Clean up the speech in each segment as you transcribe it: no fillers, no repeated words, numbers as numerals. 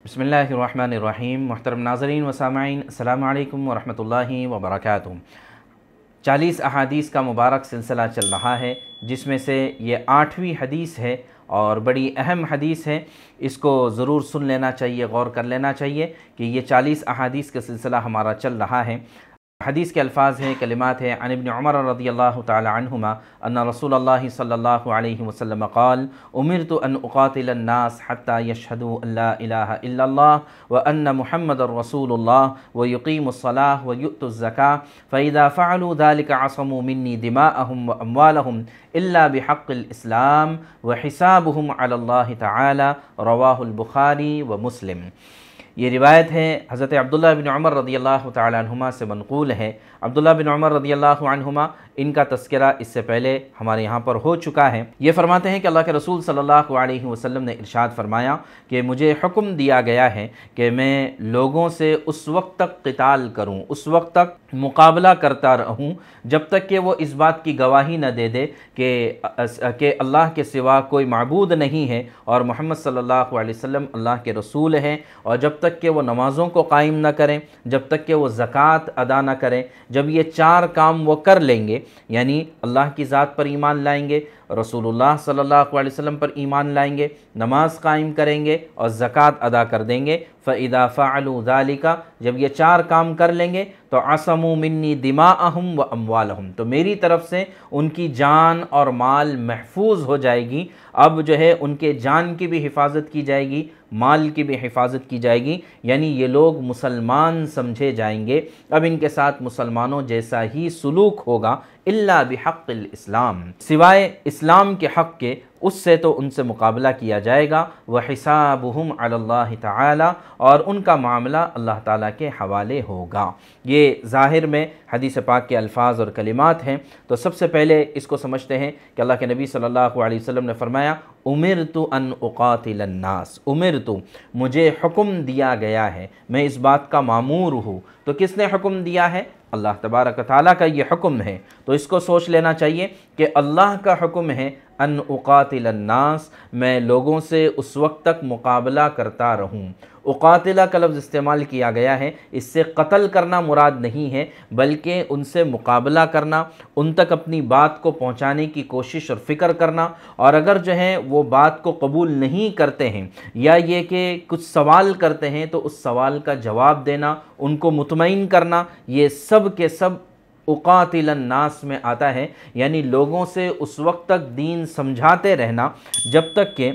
बिस्मिल्लाहिर्रहमानिर्रहीम। मुहतरम नाज़रीन व सामाईन, अस्सलामु अलैकुम व रहमतुल्लाहि व बरकातुहू। 40 अहादीस का मुबारक सिलसिला चल रहा है, जिसमें से ये 8वीं हदीस है और बड़ी अहम हदीस है। इसको ज़रूर सुन लेना चाहिए, गौर कर लेना चाहिए कि ये 40 अहादीस का सिलसिला हमारा चल रहा है। हदीस के अल्फाज हैं, कलिमात हैं। अन इब्न उमर रज़ियल्लाहु तआला अन्हुमा अन्ना रसूलल्लाह सल्लल्लाहु अलैहि वसल्लम क़ाल उमिरतु अन उक़ातिल अन्नास हत्ता यशहदू अल्ला इलाहा इल्लल्लाह व अन्न मुहम्मदर रसूलुल्लाह व युक़ीमुस्सलाह व यु'तुज़ ज़काह फ़इज़ा फ़अलू ज़ालिका असमू मिन्नी दिमाअहुम व अम्वालहुम इल्ला बिहक़्क़िल इस्लाम व हिसाबुहुम अलल्लाहि तआला। रवाहुल बुखारी व मुस्लिम। ये रिवायत है हज़रत अब्दुल्लाह बिन उमर रज़ियल्लाहु तआला अन्हुमा से मनक़ूल है। अब्दुल्लाह बिन उमर रज़ियल्लाहु अन्हुमा, इनका तज़किरा इससे पहले हमारे यहाँ पर हो चुका है। ये फरमाते हैं कि अल्लाह के रसूल सल्लल्लाहु अलैहि वसल्लम ने इरशाद फरमाया कि मुझे हुक्म दिया गया है कि मैं लोगों से उस वक्त तक क़िताल करूँ, उस वक्त तक मुकाबला करता रहूँ जब तक कि वो इस बात की गवाही न दे दे कि अल्लाह के सिवा कोई माबूद नहीं है और मोहम्मद सल्लल्लाहु अलैहि वसल्लम अल्लाह के रसूल हैं, और जब तक कि वो नमाज़ों को कायम न करें, जब तक कि वो ज़कात अदा न करें। जब ये 4 काम वो कर लेंगे, यानी अल्लाह की ज़ात पर ईमान लाएंगे, रसूलुल्लाह सल्लल्लाहु अलैहि वसल्लम पर ईमान लाएंगे, नमाज कायम करेंगे और ज़कात अदा कर देंगे। फ़इज़ा फ़अलू ज़ालिका, जब ये 4 काम कर लेंगे तो असमू मिन्नी दिमाअहुम व अम्वालहुम, तो मेरी तरफ से उनकी जान और माल महफूज हो जाएगी। अब जो है उनके जान की भी हिफाजत की जाएगी, माल की भी हिफाजत की जाएगी, यानी ये लोग मुसलमान समझे जाएंगे। अब इनके साथ मुसलमानों जैसा ही सुलूक होगा, इल्ला बिहक़्क़िल इस्लाम, सिवाय इस्लाम के हक़ के, उससे तो उनसे मुकाबला किया जाएगा। व हिसाबुहुम अलल्लाहि तआला, और उनका मामला अल्लाह ताला के हवाले होगा। ये ज़ाहिर में हदीस पाक के अल्फाज और कलिमात हैं। तो सबसे पहले इसको समझते हैं कि अल्लाह के नबी सल्लल्लाहु अलैहि वसल्लम ने फरमाया उमिरतु अन उक़ातिल अन्नास, उमिरतु, मुझे हुक्म दिया गया है, मैं इस बात का मामूर हूँ। तो किसने हुक्म दिया है? अल्लाह तबारक व तआला का ये हुक्म है। तो इसको सोच लेना चाहिए कि अल्लाह का हुक्म है अन उक़ातिल अन्नास, मैं लोगों से उस वक्त तक मुकाबला करता रहूँ। उक़ातिला का लफ्ज़ इस्तेमाल किया गया है, इससे क़त्ल करना मुराद नहीं है, बल्कि उनसे मुकाबला करना, उन तक अपनी बात को पहुँचाने की कोशिश और फ़िक्र करना, और अगर जो है वो बात को कबूल नहीं करते हैं या ये कि कुछ सवाल करते हैं तो उस सवाल का जवाब देना, उनको मुतमईन करना, ये सब के सब उक़ातिल अन्नास में आता है। यानी लोगों से उस वक्त तक दीन समझाते रहना जब तक कि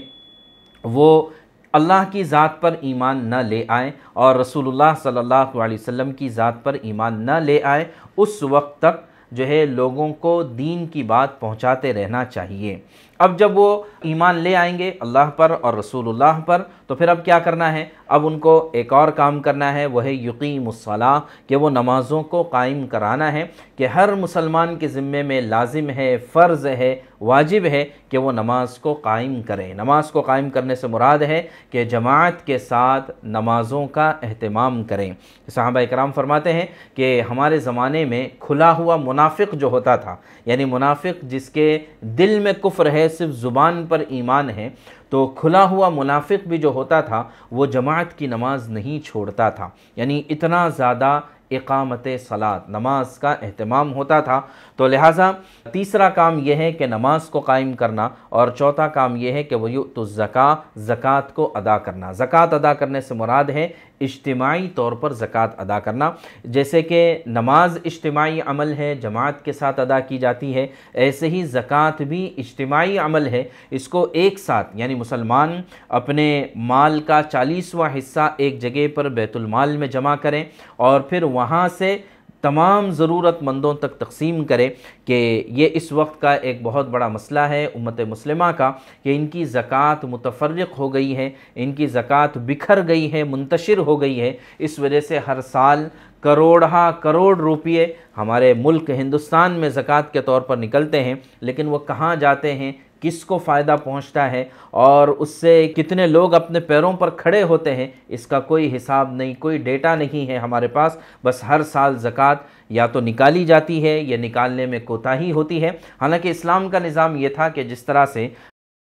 वो अल्लाह की ज़ात पर ईमान न ले आए और रसूलुल्लाह सल्लल्लाहु अलैहि वसल्लम की ज़ात पर ईमान न ले आए, उस वक्त तक जो है लोगों को दीन की बात पहुंचाते रहना चाहिए। अब जब वो ईमान ले आएंगे अल्लाह पर और रसूलुल्लाह पर, तो फिर अब क्या करना है? अब उनको एक और काम करना है, वह है युक़ीमुस्सलाह, कि वो नमाज़ों को कायम कराना है, कि हर मुसलमान के ज़िम्मे में लाजिम है, फ़र्ज़ है, वाजिब है कि वो नमाज को कायम करें। नमाज को कायम करने से मुराद है कि जमात के साथ नमाज़ों का एहतमाम करें। सहाबा इकराम फरमाते हैं कि हमारे ज़माने में खुला हुआ मुनाफिक जो होता था, यानी मुनाफिक जिसके दिल में कुफ्र है, सिर्फ ज़ुबान पर ईमान है, तो खुला हुआ मुनाफिक भी जो होता था वो जमात की नमाज नहीं छोड़ता था। यानी इतना ज़्यादा इक़ामत सलात, नमाज का एहतमाम होता था। तो लिहाजा तीसरा काम यह है कि नमाज को कायम करना, और चौथा काम यह है कि वह यु'तुज़ ज़कात, ज़कात को अदा करना। ज़कात अदा करने से मुराद है इज्तिमाई तौर पर ज़कात अदा करना। जैसे कि नमाज इज्तिमाई अमल है, जमात के साथ अदा की जाती है, ऐसे ही ज़कात भी इज्तिमाई अमल है। इसको एक साथ, यानी मुसलमान अपने माल का 40वां हिस्सा एक जगह पर बैतुल माल में जमा करें और फिर वहाँ से तमाम ज़रूरतमंदों तक तक़सीम करे। कि ये इस वक्त का एक बहुत बड़ा मसला है उम्मत मुस्लिमा का कि इनकी ज़कात मुतफ़र्रिक़ हो गई है, इनकी ज़कात बिखर गई है, मुंतशिर हो गई है। इस वजह से हर साल करोड़ रुपये हमारे मुल्क हिंदुस्तान में ज़कात के तौर पर निकलते हैं, लेकिन वो कहाँ जाते हैं, किसको फ़ायदा पहुंचता है और उससे कितने लोग अपने पैरों पर खड़े होते हैं, इसका कोई हिसाब नहीं, कोई डेटा नहीं है हमारे पास। बस हर साल ज़कात या तो निकाली जाती है या निकालने में कोताही होती है। हालांकि इस्लाम का निज़ाम ये था कि जिस तरह से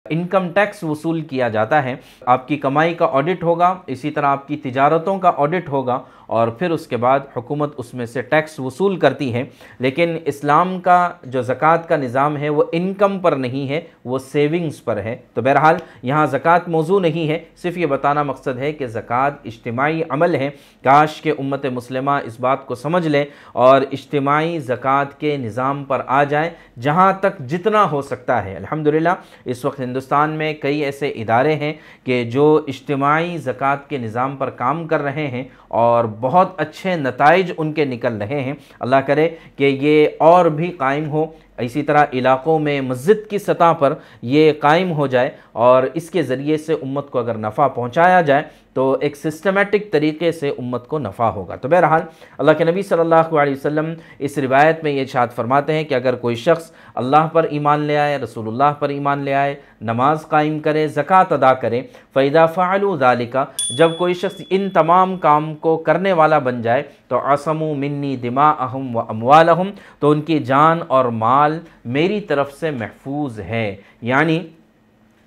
इनकम टैक्स वसूल किया जाता है। आपकी कमाई का ऑडिट होगा, इसी तरह आपकी तिजारतों का ऑडिट होगा और फिर उसके बाद हुकूमत उसमें से टैक्स वसूल करती है। लेकिन इस्लाम का जो ज़कात का निज़ाम है वो इनकम पर नहीं है, वो सेविंग्स पर है। तो बहरहाल यहाँ ज़कात मौजू नहीं है, सिर्फ ये बताना मकसद है कि ज़कात इज्तिमाई अमल है। काश के उम्मत मुस्लिमा इस बात को समझ ले और इज्तिमाई ज़कात के निज़ाम पर आ जाए जहाँ तक जितना हो सकता है। अल्हम्दुलिल्लाह इस वक्त हिंदुस्तान में कई ऐसे इदारे हैं कि जो इज्तिमाई ज़कात के निज़ाम पर काम कर रहे हैं और बहुत अच्छे नताइज उनके निकल रहे हैं। अल्लाह करे कि ये और भी कायम हो, इसी तरह इलाक़ों में मस्जिद की सतह पर ये कायम हो जाए और इसके ज़रिए से उम्मत को अगर नफ़ा पहुँचाया जाए तो एक सिस्टमेटिक तरीके से उम्मत को नफ़ा होगा। तो बहरहाल अल्लाह के नबी सल्लल्लाहु अलैहि वसल्लम इस रिवायत में ये इरशाद फरमाते हैं कि अगर कोई शख्स अल्लाह पर ईमान ले आए, रसूलुल्लाह पर ईमान ले आए, नमाज कायम करे, ज़कात अदा करे, फ़इदा फ़अलू ज़ालिका, जब कोई शख्स इन तमाम काम को करने वाला बन जाए तो असमू मिन्नी दिमाअहुम व अमवालहुम, तो उनकी जान और माल मेरी तरफ से महफूज है। यानी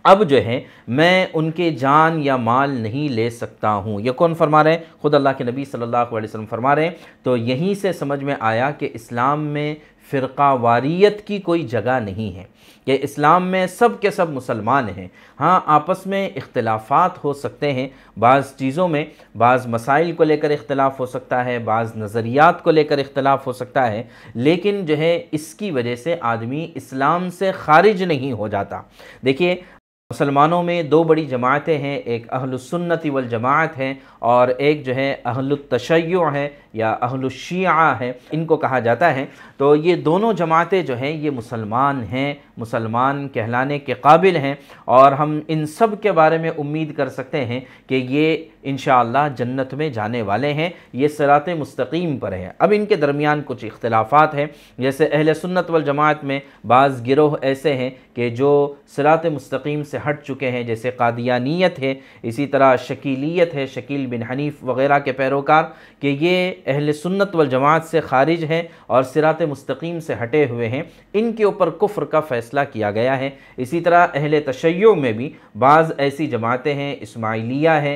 अब जो है मैं उनके जान या माल नहीं ले सकता हूँ। ये कौन फरमा रहे हैं? खुद अल्लाह के नबी सल्लल्लाहु अलैहि वसल्लम फरमा रहे हैं। तो यहीं से समझ में आया कि इस्लाम में फ़िरका वारियत की कोई जगह नहीं है, कि इस्लाम में सब के सब मुसलमान हैं। हाँ, आपस में इख्तिलाफ़ात हो सकते हैं, बाज़ चीज़ों में बाज़ मसाइल को लेकर इख्तिलाफ़ हो सकता है, बाज़ नज़रियात को लेकर इख्तिलाफ़ हो सकता है, लेकिन जो है इसकी वजह से आदमी इस्लाम से ख़ारिज नहीं हो जाता। देखिए, मुसलमानों में दो बड़ी जमातें हैं, एक अहलुस्सुन्नति वल जमाअत है और एक जो है अहलुत तशय्युअ है या अहलुश शिया है, इनको कहा जाता है। तो ये दोनों जमातें जो हैं ये मुसलमान हैं, मुसलमान कहलाने के काबिल हैं और हम इन सब के बारे में उम्मीद कर सकते हैं कि ये इंशाअल्लाह जन्नत में जाने वाले हैं, ये सिराते मुस्तकीम पर है। अब इनके दरमियान कुछ इख्तिलाफ़ात हैं, जैसे अहले सुन्नत वल जमाअत में बाज़ गिरोह ऐसे हैं कि जो सिराते मुस्तकीम से हट चुके हैं, जैसे कादियानियत है, इसी तरह शकीलियत है, शकील बिन हनीफ वग़ैरह के पैरोकार, कि ये अहले सुन्नत वल जमाअत से खारिज हैं और सिराते मुस्तकीम से हटे हुए हैं। इनके ऊपर कुफ्र का फ़ैसला किया गया है। इसी तरह अहले तशय्यो में भी बाज़ ऐसी जमातें हैं, इस्माइलिया है,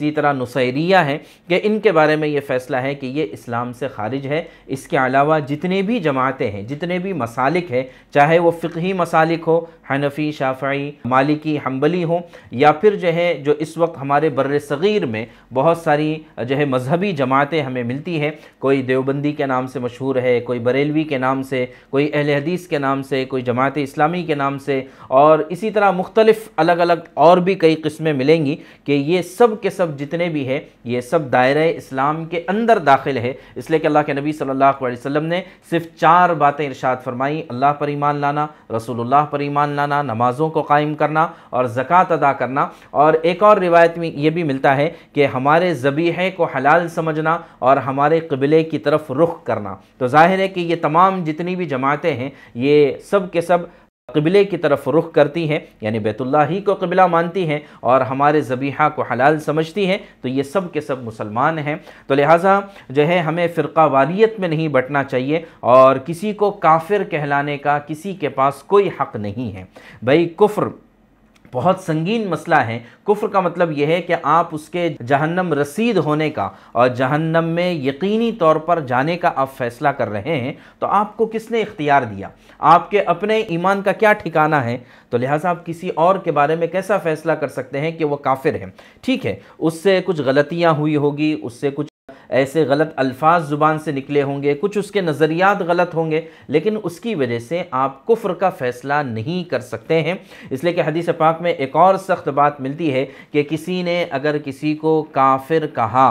इसी तरह नुसैरिया है, कि इनके बारे में ये फ़ैसला है कि ये इस्लाम से खारिज है। इसके अलावा जितने भी जमातें हैं, जितने भी मसालिक हैं, चाहे वो फ़िक़ही मसालिक हो, हनफ़ी, शाफ़ई, मालिकी, हम्बली हो, या फिर जो है जो इस वक्त हमारे बर्र सग़ीर में बहुत सारी जो है मजहबी जमातें हमें मिलती हैं, कोई देवबंदी के नाम से मशहूर है, कोई बरेलवी के नाम से, कोई अहले हदीस के नाम से, कोई जमात इस्लामी के नाम से, और इसी तरह मुख्तलिफ़ अलग अलग और भी कई किस्में मिलेंगी, कि ये सब के सब जितने भी हैं ये सब दायरे इस्लाम के अंदर दाखिल है। इसलिए कि अल्लाह के नबी सल्लल्लाहु अलैहि वसल्लम ने सिर्फ 4 बातें इरशाद फरमाई: अल्लाह पर ईमान लाना, रसूलुल्लाह पर ईमान लाना, नमाज़ों को कायम करना और ज़कात अदा करना। और एक और रिवायत में ये भी मिलता है कि हमारे ज़बीहे को हलाल समझना और हमारे क़िबले की तरफ रुख करना। तो ज़ाहिर है कि ये तमाम जितनी भी जमातें हैं ये सब के सब क़िबले की तरफ रुख करती हैं, यानी बैतुल्लाह ही को क़िबला मानती हैं और हमारे ज़बीहा को हलाल समझती हैं। तो ये सब के सब मुसलमान हैं। तो लिहाजा जो है हमें फ़िरका वारियत में नहीं बटना चाहिए और किसी को काफिर कहलाने का किसी के पास कोई हक़ नहीं है। भाई, कुफ्र बहुत संगीन मसला है। कुफ्र का मतलब यह है कि आप उसके जहन्नम रसीद होने का और जहन्नम में यकीनी तौर पर जाने का आप फ़ैसला कर रहे हैं, तो आपको किसने इख्तियार दिया? आपके अपने ईमान का क्या ठिकाना है? तो लिहाजा आप किसी और के बारे में कैसा फ़ैसला कर सकते हैं कि वो काफिर है? ठीक है, उससे कुछ गलतियाँ हुई होगी, उससे कुछ ऐसे गलत अल्फाज ज़ुबान से निकले होंगे, कुछ उसके नज़रियात गलत होंगे, लेकिन उसकी वजह से आप कुफ्र का फ़ैसला नहीं कर सकते हैं। इसलिए कि हदीस पाक में एक और सख्त बात मिलती है कि किसी ने अगर किसी को काफिर कहा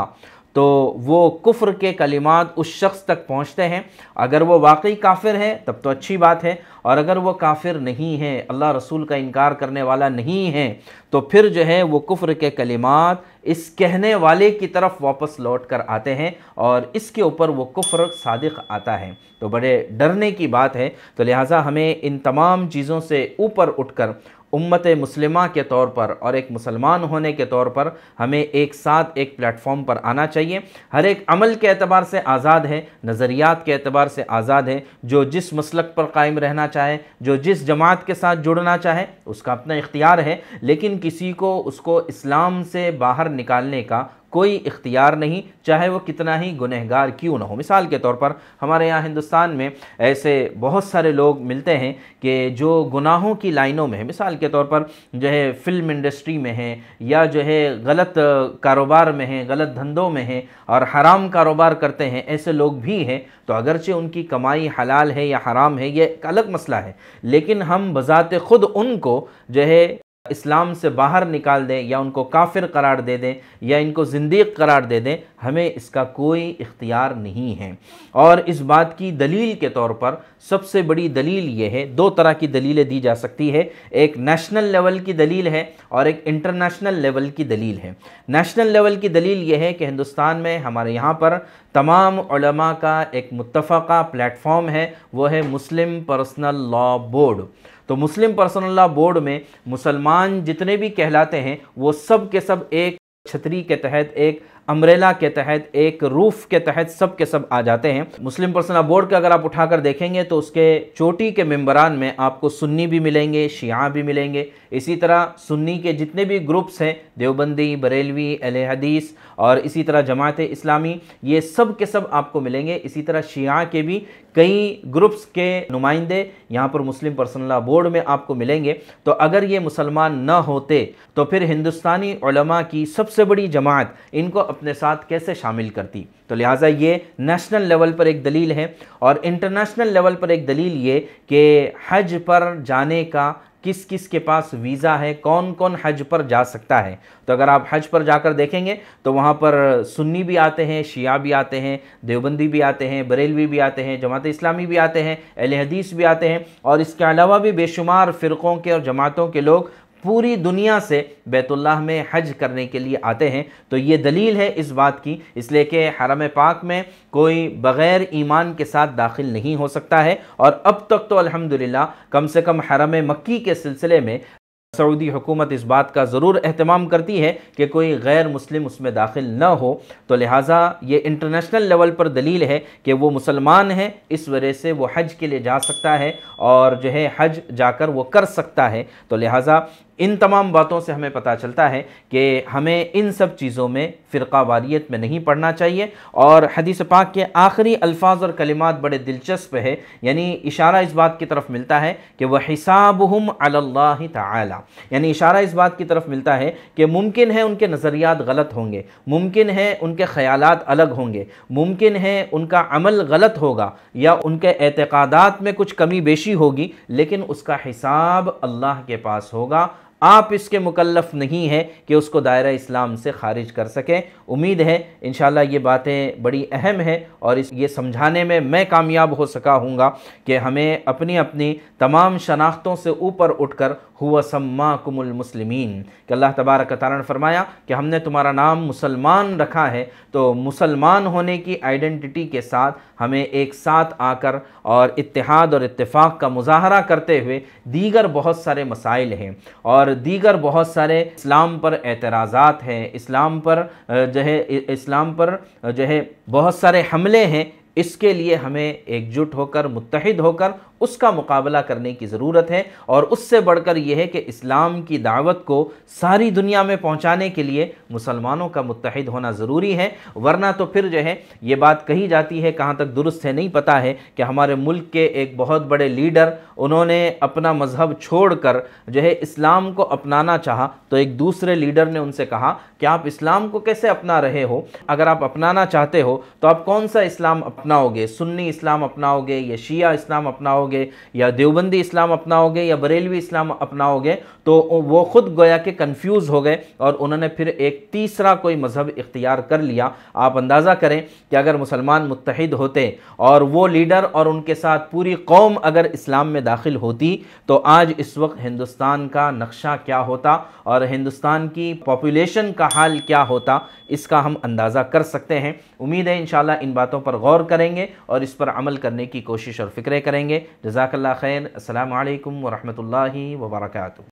तो वो कुफ्र के कलिमात उस शख्स तक पहुँचते हैं। अगर वो वाकई काफिर है तब तो अच्छी बात है, और अगर वो काफिर नहीं है, अल्लाह रसूल का इनकार करने वाला नहीं है, तो फिर जो है वो कुफ्र के कलिमात इस कहने वाले की तरफ वापस लौट कर आते हैं और इसके ऊपर वो कुफ्र सादिक आता है। तो बड़े डरने की बात है। तो लिहाजा हमें इन तमाम चीज़ों से ऊपर उठकर उम्मत मुस्लिमा के तौर पर और एक मुसलमान होने के तौर पर हमें एक साथ एक प्लेटफॉर्म पर आना चाहिए। हर एक अमल के एतबार से आज़ाद है, नज़रियात के एतबार से आज़ाद है। जो जिस मसलक पर कायम रहना चाहे, जो जिस जमात के साथ जुड़ना चाहे, उसका अपना इख्तियार है, लेकिन किसी को उसको इस्लाम से बाहर निकालने का कोई इख्तियार नहीं, चाहे वो कितना ही गुनहगार क्यों ना हो। मिसाल के तौर पर हमारे यहाँ हिंदुस्तान में ऐसे बहुत सारे लोग मिलते हैं कि जो गुनाहों की लाइनों में है, मिसाल के तौर पर जो है फ़िल्म इंडस्ट्री में है, या जो है गलत कारोबार में है, गलत धंधों में है और हराम कारोबार करते हैं, ऐसे लोग भी हैं। तो अगरचे उनकी कमाई हलाल है या हराम है, ये एक अलग मसला है, लेकिन हम बज़ाते ख़ुद उनको जो है इस्लाम से बाहर निकाल दें या उनको काफिर करार दे दें या इनको ज़िंदीक़ करार दे दें, हमें इसका कोई इख्तियार नहीं है। और इस बात की दलील के तौर पर सबसे बड़ी दलील ये है, दो तरह की दलीलें दी जा सकती है, एक नेशनल लेवल की दलील है और एक इंटरनेशनल लेवल की दलील है। नेशनल लेवल की दलील ये है कि हिंदुस्तान में हमारे यहाँ पर तमाम उलमा का एक मुत्तफ़क़ा प्लेटफॉर्म है, वो है मुस्लिम पर्सनल लॉ बोर्ड। तो मुस्लिम पर्सनल लॉ बोर्ड में मुसलमान जितने भी कहलाते हैं वो सब के सब एक छतरी के तहत, एक अम्ब्रेला के तहत, एक रूफ के तहत सब के सब आ जाते हैं। मुस्लिम पर्सनल बोर्ड का अगर आप उठाकर देखेंगे तो उसके चोटी के मेंबरान में आपको सुन्नी भी मिलेंगे, शिया भी मिलेंगे। इसी तरह सुन्नी के जितने भी ग्रुप्स हैं, देवबंदी, बरेलवी, अहले हदीस और इसी तरह जमात इस्लामी, ये सब के सब आपको मिलेंगे। इसी तरह शिया के भी कई ग्रुप्स के नुमाइंदे यहाँ पर मुस्लिम पर्सनल लॉ बोर्ड में आपको मिलेंगे। तो अगर ये मुसलमान न होते तो फिर हिंदुस्तानी उलमा की सबसे बड़ी जमात इनको अपने साथ कैसे शामिल करती। तो लिहाजा ये नेशनल लेवल पर एक दलील है। और इंटरनेशनल लेवल पर एक दलील ये कि हज पर जाने का किस किस के पास वीज़ा है, कौन कौन हज पर जा सकता है। तो अगर आप हज पर जाकर देखेंगे तो वहाँ पर सुन्नी भी आते हैं, शिया भी आते हैं, देवबंदी भी आते हैं, बरेलवी भी आते हैं, जमात इस्लामी भी आते हैं, अहले हदीस भी आते हैं, और इसके अलावा भी बेशुमार फ़िरक़ों के और जमातों के लोग पूरी दुनिया से बैतुल्लाह में हज करने के लिए आते हैं। तो ये दलील है इस बात की, इसलिए कि हरम पाक में कोई बग़ैर ईमान के साथ दाखिल नहीं हो सकता है। और अब तक तो अल्हम्दुलिल्लाह कम से कम हरम मक्की के सिलसिले में सऊदी हुकूमत इस बात का ज़रूर एहतमाम करती है कि कोई गैर मुस्लिम उसमें दाखिल न हो। तो लिहाजा ये इंटरनेशनल लेवल पर दलील है कि वो मुसलमान है, इस वजह से वो हज के लिए जा सकता है और जो है हज जाकर वो कर सकता है। तो लिहाजा इन तमाम बातों से हमें पता चलता है कि हमें इन सब चीज़ों में फ़िरक़ा वारियत में नहीं पढ़ना चाहिए। और हदीस पाक के आखिरी अल्फाज और कलिमात बड़े दिलचस्प है, यानी इशारा इस बात की तरफ मिलता है कि वह हिसाबुहुम अलल्लाहि तआला, यानी इशारा इस बात की तरफ मिलता है कि मुमकिन है उनके नज़रियात गलत होंगे, मुमकिन है उनके ख़यालात अलग होंगे, मुमकिन है उनका अमल गलत होगा या उनके एतक़ादात में कुछ कमी बेशी होगी, लेकिन उसका हिसाब अल्लाह के पास होगा। आप इसके मुकल्लफ़ नहीं है कि उसको दायरा इस्लाम से ख़ारिज कर सकें। उम्मीद है इंशाअल्लाह ये बातें बड़ी अहम है और ये समझाने में मैं कामयाब हो सका हूँगा कि हमें अपनी अपनी तमाम शनाख्तों से ऊपर उठकर हुवा सम्माकुमुल मुस्लिमीन, कि अल्लाह तबारक व तआला ने फरमाया कि हमने तुम्हारा नाम मुसलमान रखा है। तो मुसलमान होने की आइडेंटिटी के साथ हमें एक साथ आकर और इत्तेहाद और इत्तेफाक का मुज़ाहरा करते हुए दीगर बहुत सारे मसाइल हैं और दीगर बहुत सारे इस्लाम पर एतराज़ात हैं, इस्लाम पर जो है बहुत सारे हमले हैं। इसके लिए हमें एकजुट होकर, मुत्तहिद होकर उसका मुकाबला करने की ज़रूरत है। और उससे बढ़कर यह है कि इस्लाम की दावत को सारी दुनिया में पहुंचाने के लिए मुसलमानों का मुत्तहिद होना ज़रूरी है। वरना तो फिर जो है ये बात कही जाती है, कहाँ तक दुरुस्त है नहीं पता है, कि हमारे मुल्क के एक बहुत बड़े लीडर, उन्होंने अपना मज़हब छोड़कर जो है इस्लाम को अपनाना चाहा, तो एक दूसरे लीडर ने उनसे कहा कि आप इस्लाम को कैसे अपना रहे हो? अगर आप अपनाना चाहते हो तो आप कौन सा इस्लाम अपनाओगे? सुन्नी इस्लाम अपनाओगे या शिया इस्लाम अपनाओगे या देवबंदी इस्लाम अपनाओगे या बरेलवी इस्लाम अपनाओगे? तो वो खुद गोया के कंफ्यूज हो गए और उन्होंने फिर एक तीसरा कोई मज़हब इख्तियार कर लिया। आप अंदाज़ा करें कि अगर मुसलमान मुत्तहिद होते और वो लीडर और उनके साथ पूरी कौम अगर इस्लाम में दाखिल होती तो आज इस वक्त हिंदुस्तान का नक्शा क्या होता और हिंदुस्तान की पॉपुलेशन का हाल क्या होता, इसका हम अंदाज़ा कर सकते हैं। उम्मीद है इंशाअल्लाह इन बातों पर गौर करेंगे और इस पर अमल करने की कोशिश और फ़िक्र करेंगे। जज़ाकल्लाह खैर। अस्सलामु अलैकुम व रहमतुल्लाहि व बरकातुहू।